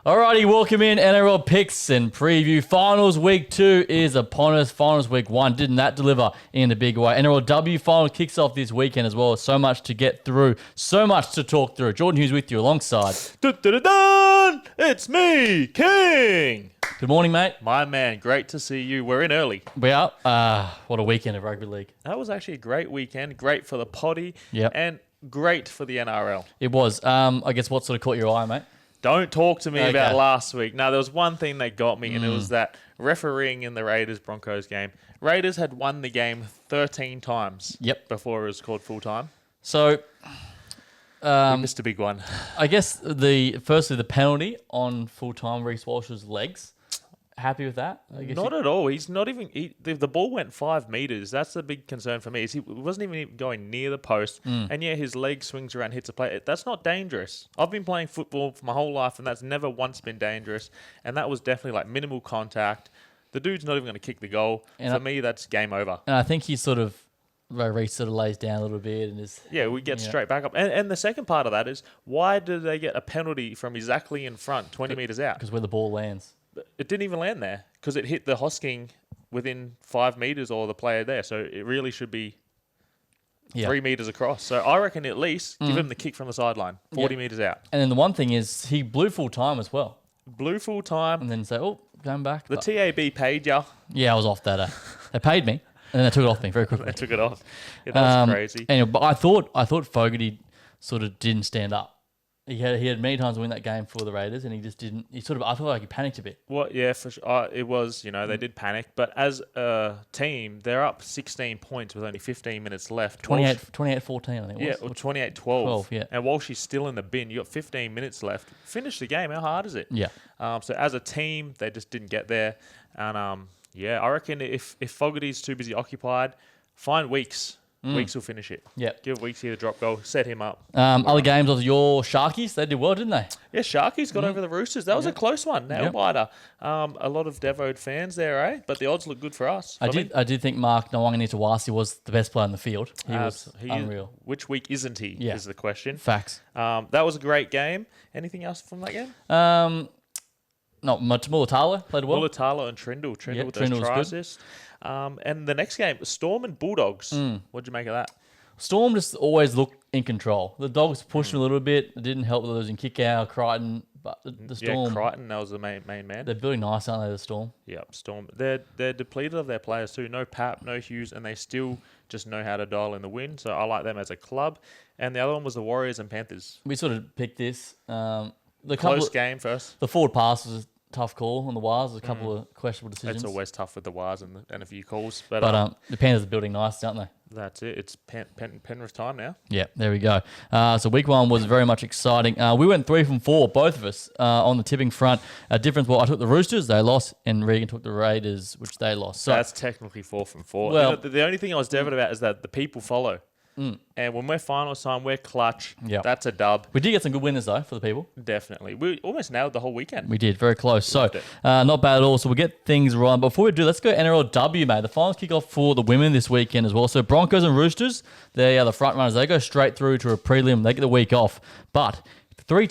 Alrighty, welcome in NRL picks and preview. Finals week 2 is upon us. Finals week 1 didn't that deliver in a big way. NRLW final kicks off this weekend as well. So much to get through, so much to talk through. Jordan Hughes with you alongside. Dun-dun-dun-dun! It's me, King. Good morning, mate. My man, great to see you. We're in early. We are. What a weekend of rugby league. That was actually a great weekend. Great for the potty. Yep. And great for the NRL. It was. I guess what sort of caught your eye, mate? Don't talk to me about last week. Now, there was one thing that got me, and it was that refereeing in the Raiders-Broncos game. Raiders had won the game 13 times before it was called full-time. So, we missed a big one. I guess firstly the penalty on full-time Reece Walsh's legs. Happy with that? Not at all. He's not even... the ball went 5 meters. That's the big concern for me. Is he wasn't even going near the post. And yeah, his leg swings around, hits a play. That's not dangerous. I've been playing football for my whole life, and that's never once been dangerous. And that was definitely like minimal contact. The dude's not even going to kick the goal. And for me, that's game over. And I think he sort of... Reece sort of lays down a little bit and is... Yeah, we get straight back up. And the second part of that is, why did they get a penalty from exactly in front, 20 meters out? Because where the ball lands. It didn't even land there because it hit the Hosking within 5 meters or the player there. So it really should be 3 meters across. So I reckon at least give him the kick from the sideline, 40 meters out. And then the one thing is he blew full time as well. Blew full time. And then say, going back. The TAB paid ya. Yeah, I was off that. They paid me. And then they took it off me very quickly. They took it off. Yeah, that was crazy. Anyway, but I thought Fogarty sort of didn't stand up. He had many times to win that game for the Raiders, and he just didn't. I felt like he panicked a bit. Well, yeah, for sure. It was, they did panic. But as a team, they're up 16 points with only 15 minutes left. 28-14, I think it was. Yeah, or 28-12. 12, yeah. And while she's still in the bin, you got 15 minutes left. Finish the game. How hard is it? Yeah. So as a team, they just didn't get there. And, I reckon if Fogarty's too busy occupied, find Weeks. Weeks will finish it. Yeah. Give Weeks here the drop goal. Set him up. Other games of your Sharkies, they did well, didn't they? Yeah, Sharkies got over the Roosters. That was a close one. Nail biter. A lot of Devoed fans there, eh? But the odds look good for us. I did think Mark Nawangani-Tawasi was the best player in the field. He was unreal. Which week isn't he? Yeah. Is the question. Facts. That was a great game. Anything else from that game? Not much. Mulatalo played well. Mulatalo and Trindle. Trindle with those try assists. And the next game, Storm and Bulldogs. What'd you make of that? Storm just always looked in control. The Dogs pushed a little bit. It didn't help with losing Kick-Out, Crichton, but the Storm... Yeah, Crichton, that was the main man. They're building nice, aren't they, the Storm? Yeah, Storm. They're depleted of their players too. No Pap, no Hughes, and they still just know how to dial in the win. So I like them as a club. And the other one was the Warriors and Panthers. We sort of picked this. Close game first. The forward pass was tough call on the Wires. There's a couple of questionable decisions. It's always tough with the Wires and a few calls. But the Panthers are building nice, aren't they? That's it. It's Penrith time now. Yeah, there we go. So week 1 was very much exciting. We went 3 from 4, both of us, on the tipping front. Difference, I took the Roosters, they lost, and Regan took the Raiders, which they lost. So that's technically 4 from 4. Well, the only thing I was definite about is that the people follow. And when we're finals time, we're clutch. Yep. That's a dub. We did get some good winners, though, for the people. Definitely. We almost nailed the whole weekend. We did. Very close. So, not bad at all. So, we'll get things right. Before we do, let's go NRLW, mate. The finals kick off for the women this weekend as well. So, Broncos and Roosters, they are the front runners. They go straight through to a prelim. They get the week off. But 3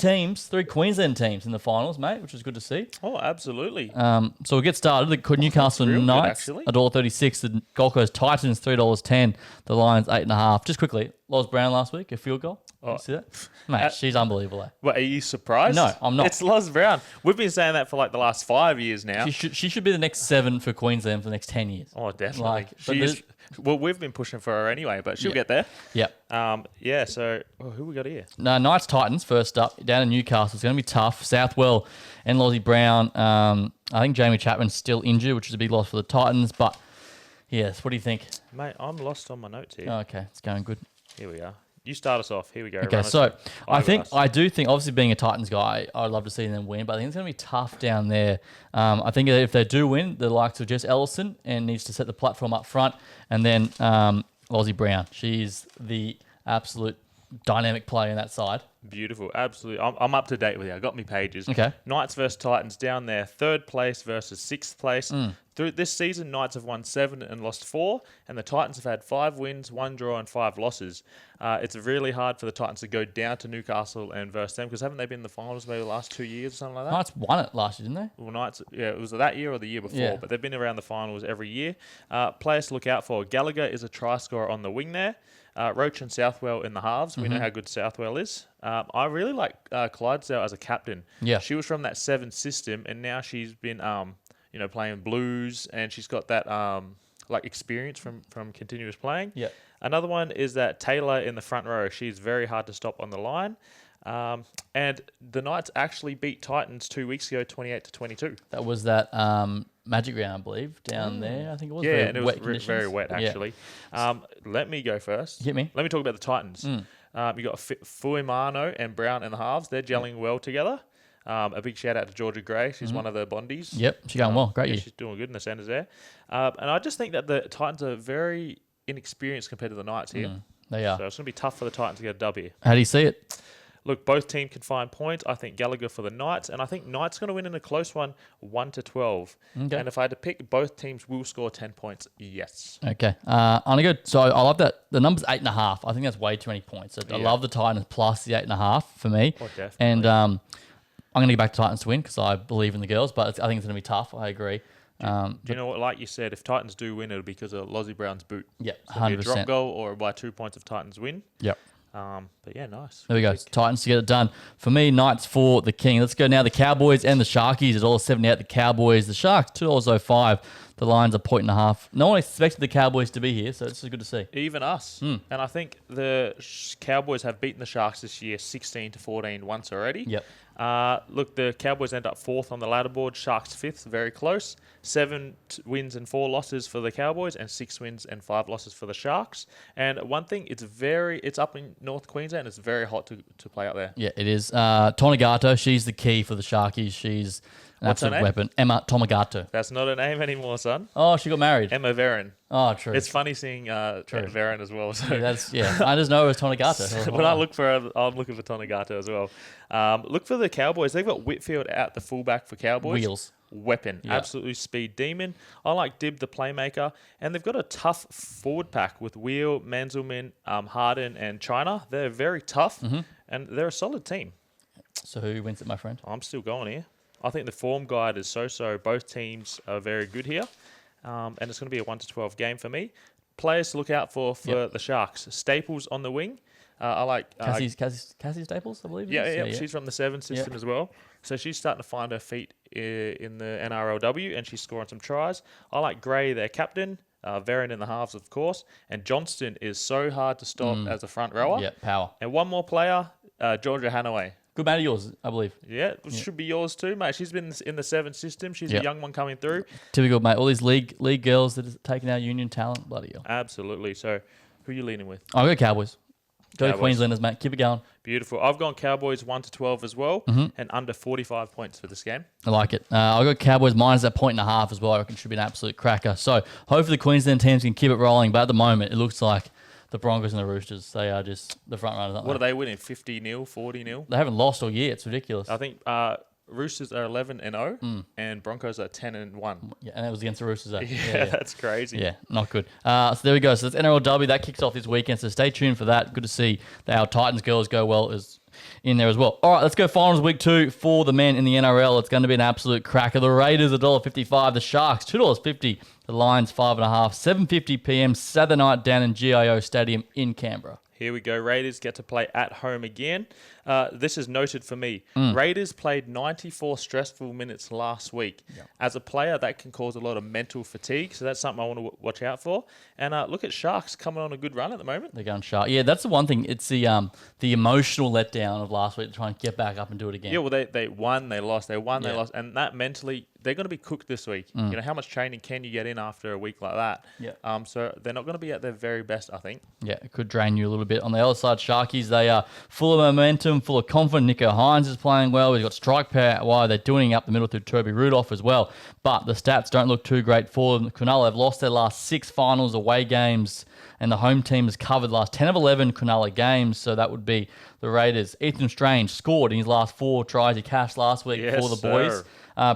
Queensland teams in the finals, mate, which is good to see. Oh, absolutely. So we'll get started. The Newcastle Knights, $1.36. The Gold Coast Titans, $3.10. The Lions, 8.5. Just quickly, Loz Brown last week, a field goal. You see that? Mate, she's unbelievable. Eh? Well, are you surprised? No, I'm not. It's Loz Brown. We've been saying that for like the last 5 years now. She should be the next 7 for Queensland for the next 10 years. Oh, definitely. Well, we've been pushing for her anyway, but she'll get there. Yep. So who we got here? No, Knights Titans first up down in Newcastle. It's going to be tough. Southwell and Lozzie Brown. I think Jamie Chapman's still injured, which is a big loss for the Titans. But yes, what do you think, mate? I'm lost on my notes here. Oh, okay, it's going good. Here we are. You start us off. Here we go. Okay, so I do think, obviously being a Titans guy, I'd love to see them win, but I think it's going to be tough down there. I think if they do win, the likes of Jess Ellison and needs to set the platform up front, and then Lozzie Brown. She's the absolute dynamic player in that side. Beautiful. Absolutely. I'm up to date with you. I got me pages. Okay. Knights versus Titans down there. 3rd place versus 6th place. Through this season, Knights have won 7 and lost 4, and the Titans have had 5 wins, 1 draw, and 5 losses. It's really hard for the Titans to go down to Newcastle and versus them because haven't they been in the finals maybe the last 2 years or something like that? Knights won it last year, didn't they? Well, Knights, yeah, it was that year or the year before, Yeah. but they've been around the finals every year. Players to look out for. Gallagher is a try scorer on the wing there. Roach and Southwell in the halves. We know how good Southwell is. I really like Clydesdale as a captain. Yeah. She was from that 7 system, and now she's been playing blues, and she's got that experience from continuous playing. Yeah. Another one is that Taylor in the front row. She's very hard to stop on the line. And the Knights actually beat Titans 2 weeks ago, 28-22. That was that Magic Round, I believe, down there. I think it was. Yeah, very and it wet was very wet, Yeah. actually. Let me go first. Hit me. Let me talk about the Titans. You got Fuimano and Brown in the halves. They're gelling well together. A big shout out to Georgia Gray. She's one of the Bondies. Yep, she's going well. Great year. She's doing good in the centres there. And I just think that the Titans are very inexperienced compared to the Knights here. They are. So it's going to be tough for the Titans to get a W. How do you see it? Look, both teams can find points. I think Gallagher for the Knights, and I think Knights going to win in a close one, 1-12. Okay. And if I had to pick, both teams will score 10 points. Yes. Okay. I'm going to go. So I love that. The number's 8.5. I think that's way too many points. I love the Titans plus the 8.5 for me. Oh, definitely. And I'm going to go back to Titans to win because I believe in the girls, but I think it's going to be tough. I agree. Do you know what? Like you said, if Titans do win, it'll be because of Lozzie Brown's boot. Yep, So it'll be a 100%. drop goal or by 2 points if Titans win. Yep. But yeah, nice. There we go. Titans to get it done. For me, Knights for the King. Let's go now. The Cowboys and the Sharkies. $1.78. The Cowboys. The Sharks, $2.05. The Lions are 1.5. No one expected the Cowboys to be here, so it's good to see. Even us. And I think the Cowboys have beaten the Sharks this year 16-14 once already. Yep. Look, the Cowboys end up 4th on the ladder board. Sharks 5th, very close. 7 wins and 4 losses for the Cowboys, and 6 wins and 5 losses for the Sharks. And one thing, it's up in North Queensland. It's very hot to play up there. Yeah, it is. Tonagato, she's the key for the Sharkies. She's an What's her absolute name? weapon. Emma Tomagato. That's not a name anymore, son. Oh, she got married. Emma Veron. Oh, true. It's funny seeing Veron as well. So. I just know it was Tonagato. When I look for her, I'm looking for Tonagato as well. Look for the Cowboys. They've got Whitfield out the fullback for Cowboys. Wheels. Weapon. Yeah. Absolutely speed demon. I like Dib, the playmaker. And they've got a tough forward pack with Wheel, Manzelman, Harden, and China. They're very tough, and they're a solid team. So who wins it, my friend? I'm still going here. I think the form guide is so. Both teams are very good here. And it's going to be a 1-12 game for me. Players to look out for the Sharks. Staples on the wing. I like... Cassie Staples, I believe. Yeah. She's from the 7 system as well. So she's starting to find her feet in the NRLW, and she's scoring some tries. I like Gray, their captain. Veron in the halves, of course. And Johnston is so hard to stop as a front rower. Yeah, power. And one more player, Georgia Hanaway. Good mate of yours, I believe. Yeah, it should be yours too, mate. She's been in the 7 system. She's a young one coming through. Typical, mate. All these league girls that are taking our union talent. Bloody hell. Absolutely. So, who are you leaning with? I'll go Cowboys. Go Cowboys. Queenslanders, mate. Keep it going. Beautiful. I've gone Cowboys 1-12 as well, and under 45 points for this game. I like it. I'll go Cowboys minus that 1.5 as well. I reckon it should be an absolute cracker. So, hopefully the Queensland teams can keep it rolling. But at the moment, it looks like the Broncos and the Roosters, they are just the front runners, aren't What are they winning? 50-0, 40-0? They haven't lost all year. It's ridiculous. I think Roosters are 11-0, and Broncos are 10-1. Yeah, and it was against the Roosters. Yeah, that's crazy. Yeah, not good. So there we go. So that's NRLW. That kicks off this weekend. So stay tuned for that. Good to see that our Titans girls go well as in there as well. All right, let's go finals week 2 for the men in the NRL. It's going to be an absolute cracker. The Raiders $1.55. The Sharks $2.50. The Lions 5.5. 7:50 p.m. Saturday night down in GIO Stadium in Canberra. Here we go. Raiders get to play at home again. This is noted for me. Raiders played 94 stressful minutes last week. Yep. As a player, that can cause a lot of mental fatigue, so that's something I want to watch out for. And look at Sharks coming on a good run at the moment. They're going sharp. Yeah, that's the one thing. It's the emotional letdown of last week to try and get back up and do it again. Yeah, well, they won, they lost, they won, they lost. And that mentally, they're going to be cooked this week. You know, how much training can you get in after a week like that? Yeah. So they're not going to be at their very best, I think. Yeah, it could drain you a little bit. On the other side, Sharkies, they are full of momentum system full of confident. Nico Hines is playing well. He's got strike power. They're doing up the middle through Toby Rudolph as well. But the stats don't look too great for them. Cronulla have lost their last 6 finals away games, and the home team has covered the last 10 of 11 Cronulla games, so that would be the Raiders. Ethan Strange scored in his last 4 tries. He cashed last week for the boys.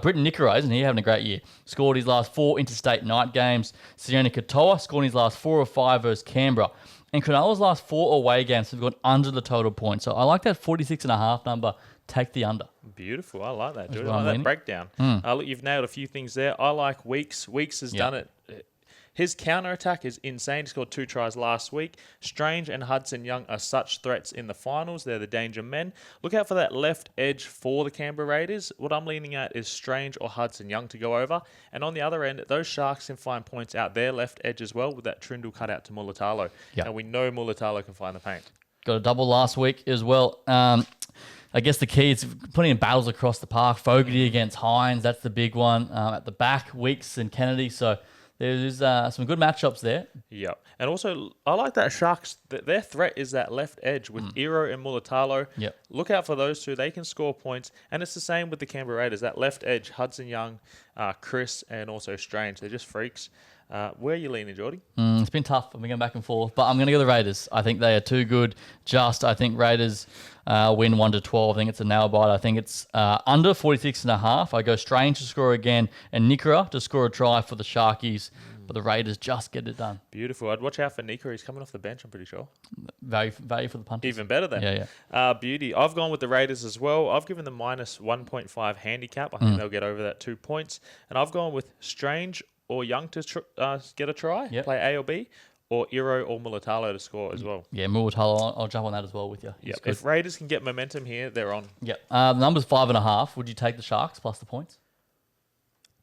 Britton Nickero, isn't he having a great year? Scored his last 4 interstate night games. Sione Katoa scored his last 4 of 5 versus Canberra. And Cronulla's last 4 away games have gone under the total point. So I like that 46.5 number. Take the under. Beautiful. I like that, dude. what I I'm like that leaning. breakdown. Look, you've nailed a few things there. I like Weeks. Weeks has done it. His counter-attack is insane. He scored 2 tries last week. Strange and Hudson Young are such threats in the finals. They're the danger men. Look out for that left edge for the Canberra Raiders. What I'm leaning at is Strange or Hudson Young to go over. And on the other end, those Sharks can find points out their left edge as well with that Trindle cut out to Mulatalo. Yep. And we know Mulatalo can find the paint. Got a double last week as well. I guess the key is putting in battles across the park. Fogarty against Hines, that's the big one. At the back, Weeks and Kennedy. So there's some good matchups there. Yeah. And also, I like that Sharks, their threat is that left edge with Iro and Mulatalo. Yep. Look out for those two. They can score points. And it's the same with the Canberra Raiders. That left edge, Hudson Young, Chris, and also Strange. They're just freaks. Where are you leaning, Geordie? It's been tough. I've been going back and forth, but I'm going to go the Raiders. I think they are too good. I think Raiders win 1-12. I think it's a nail bite. I think it's under 46.5. I go Strange to score again and Nickera to score a try for the Sharkies, but the Raiders just get it done. Beautiful. I'd watch out for Nickera. He's coming off the bench, I'm pretty sure. Value for the punters. Even better then. Yeah. Beauty. I've gone with the Raiders as well. I've given them minus 1.5 handicap. I think they'll get over that 2 points. And I've gone with Strange or Young to get a try, play A or B, or Iro or Mulatalo to score as well. Yeah, Mulatalo, I'll jump on that as well with you. Yep. If Raiders can get momentum here, they're on. Yeah. The number's 5.5. Would you take the Sharks plus the points?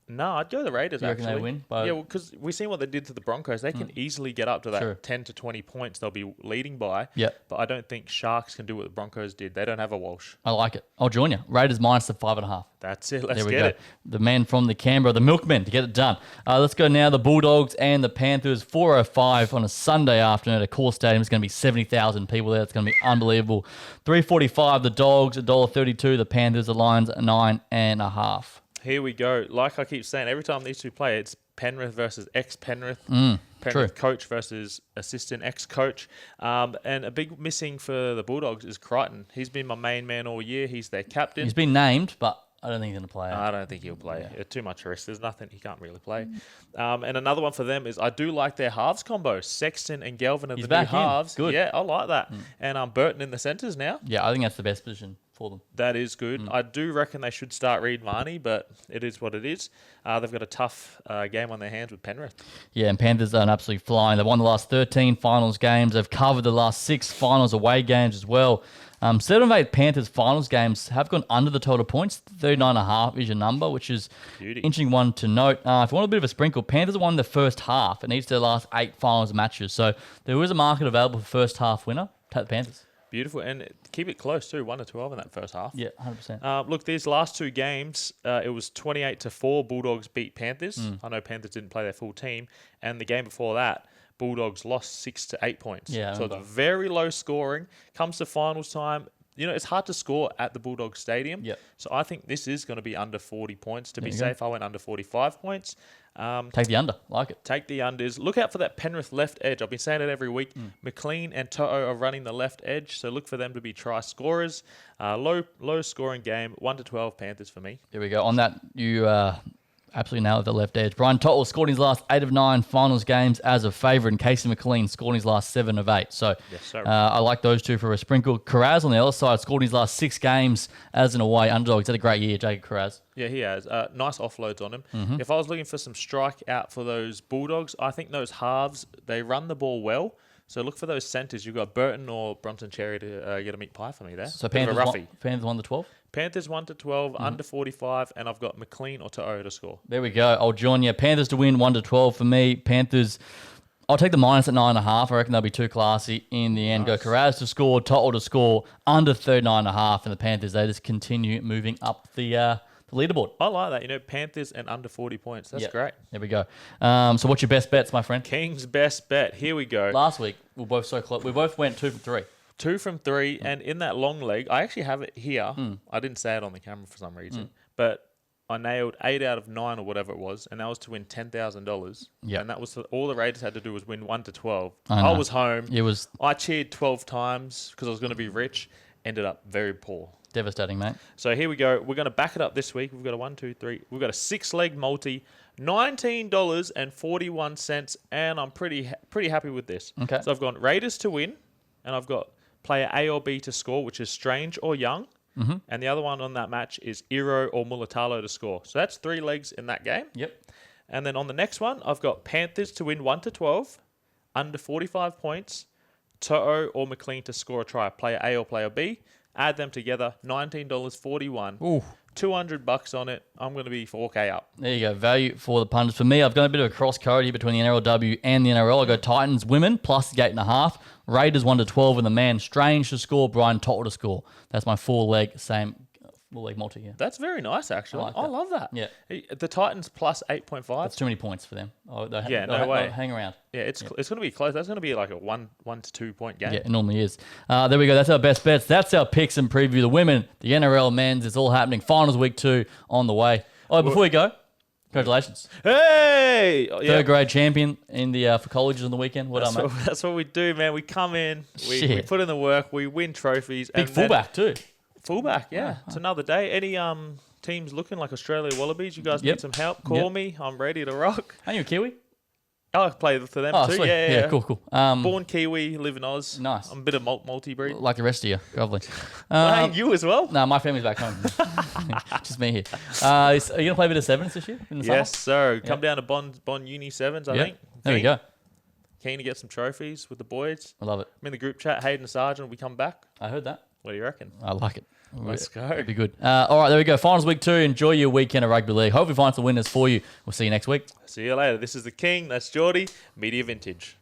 No, I'd go the Raiders, You reckon actually. they win? Yeah, because we've seen what they did to the Broncos. They can easily get up to that True. 10 to 20 points they'll be leading by. Yeah. But I don't think Sharks can do what the Broncos did. They don't have a Walsh. I like it. I'll join you. Raiders minus the 5.5. That's it. Let's There we get go. it. The men from the Canberra, the milkmen, to get it done. Let's go now. The Bulldogs and the Panthers, 4:05 on a Sunday afternoon at a core stadium. It's going to be 70,000 people there. It's going to be unbelievable. 3:45, the Dogs, $1.32. The Panthers, the Lions, 9.5. Here we go. Like I keep saying, every time these two play, it's Penrith versus ex-Penrith. True. Penrith coach versus assistant ex-coach. And a big missing for the Bulldogs is Crichton. He's been my main man all year. He's their captain. He's been named, but I don't think he's going to play. I don't think he'll play. Too much risk. There's nothing he can't really play. And another one for them is I do like their halves combo. Sexton and Galvin are the new halves. Good. Yeah, I like that. And Burton in the centres now. Yeah, I think that's the best position for them. That is good. I do reckon they should start Reid Marnie, but it is what it is. They've got a tough game on their hands with Penrith. Yeah, and Panthers are absolutely flying. They've won the last 13 finals games. They've covered the last 6 finals away games as well. 7 of 8 Panthers finals games have gone under the total points. 39.5 is your number, which is an interesting one to note. If you want a bit of a sprinkle, Panthers won the first half and each of their last 8 finals matches. So there is a market available for first half winner. Take the Panthers. Beautiful. And keep it close too, 1-12 in that first half. Yeah, 100%. Look, these last 2 games, it was 28-4. Bulldogs beat Panthers. I know Panthers didn't play their full team. And the game before that, Bulldogs lost 6 to 8 points. Yeah, so it's very low scoring. Comes to finals time, it's hard to score at the Bulldogs Stadium. Yep. So I think this is going to be under 40 points. To be safe, I went under 45 points. Take the under. Like it. Take the unders. Look out for that Penrith left edge. I've been saying it every week. McLean and To'o are running the left edge, so look for them to be try scorers. Low scoring game, 1-12 Panthers for me. There we go. On that, you absolutely nailed the left edge. Brian Tottle scored his last 8 of 9 finals games as a favourite, and Casey McLean scored his last 7 of 8. So Yes, sir. I like those two for a sprinkle. Carraz on the other side scored his last 6 games as an away underdog. He's had a great year, Jacob Carraz. Yeah, he has. Nice offloads on him. If I was looking for some strike out for those Bulldogs, I think those halves, they run the ball well. So look for those centres. You've got Burton or Bronson Cherry to get a meat pie for me there. So Bit of Panthers, a roughie. Panthers 1-12. Panthers 1-12, under 45, and I've got McLean or To'o to score. There we go. I'll join you. Panthers to win 1-12 for me. Panthers, I'll take the minus at 9.5. I reckon they'll be too classy in the end. Nice. Go Carraz to score, Tottle to score, under 39.5, and the Panthers, they just continue moving up the leaderboard. I like that. Panthers and under 40 points. That's great. There we go. So what's your best bets, my friend? King's best bet. Here we go. Last week, we were both so close. We both went 2 for 3. 2 from 3, and in that long leg, I actually have it here. I didn't say it on the camera for some reason, but I nailed 8 out of 9 or whatever it was, and that was to win $10,000. Yep. And that was all the Raiders had to do was win 1 to 12. I I know. was home. It was I cheered 12 times because I was going to be rich. Ended up very poor. devastating, mate. So here we go. We're going to back it up this week. We've got a 1, 2, 3. We've got a 6-leg multi, $19.41, and I'm pretty happy with this. Okay. So I've got Raiders to win, and I've got player A or B to score, which is Strange or Young. Mm-hmm. And the other one on that match is Iro or Mulatalo to score. So that's 3 legs in that game. Yep. And then on the next one, I've got Panthers to win 1 to 12, under 45 points, To'o or McLean to score a try, player A or player B. Add them together, $19.41. Ooh. $200 on it. I'm going to be 4K up. There you go. Value for the punters. For me, I've done a bit of a cross code here between the NRLW and the NRL. I go Titans women plus the 8.5. Raiders 1 to 12 and the man Strange to score, Brian To'o to score. That's my 4-leg multi here. That's very nice, actually. I love that. Yeah. The Titans plus 8.5. That's too many points for them. No they'll way. hang around. Yeah, it's going to be close. That's going to be like a 1 to 2 point game. Yeah, it normally is. There we go. That's our best bets. That's our picks and preview. The women, the NRL men's, it's all happening. Finals week 2 on the way. Oh, before we go, congratulations. Hey! Third grade champion in the for colleges on the weekend. Well done, mate. That's what we do, man. We come in, we put in the work, we win trophies. Big fullback too. Fullback, yeah. It's another day. Any teams looking like Australia Wallabies? You guys need some help? Call me. I'm ready to rock. Are you a Kiwi? I play for them too. Sweet. Yeah, Cool. Born Kiwi, live in Oz. Nice. I'm a bit of multi-breed. Like the rest of you, lovely. Hey, you as well? No, my family's back home. Just me here. Are you going to play a bit of sevens this year? In the Yes, summer? sir. Come down to Bond Uni Sevens, I think. There we go. Keen to get some trophies with the boys. I love it. I'm in the group chat. Hayden Sargent, we come back. I heard that. What do you reckon? I like it. Let's go. It'd be good. All right, there we go. Finals week 2. Enjoy your weekend of rugby league. Hope we find some winners for you. We'll see you next week. See you later. This is the King. That's Geordie. Media Vintage.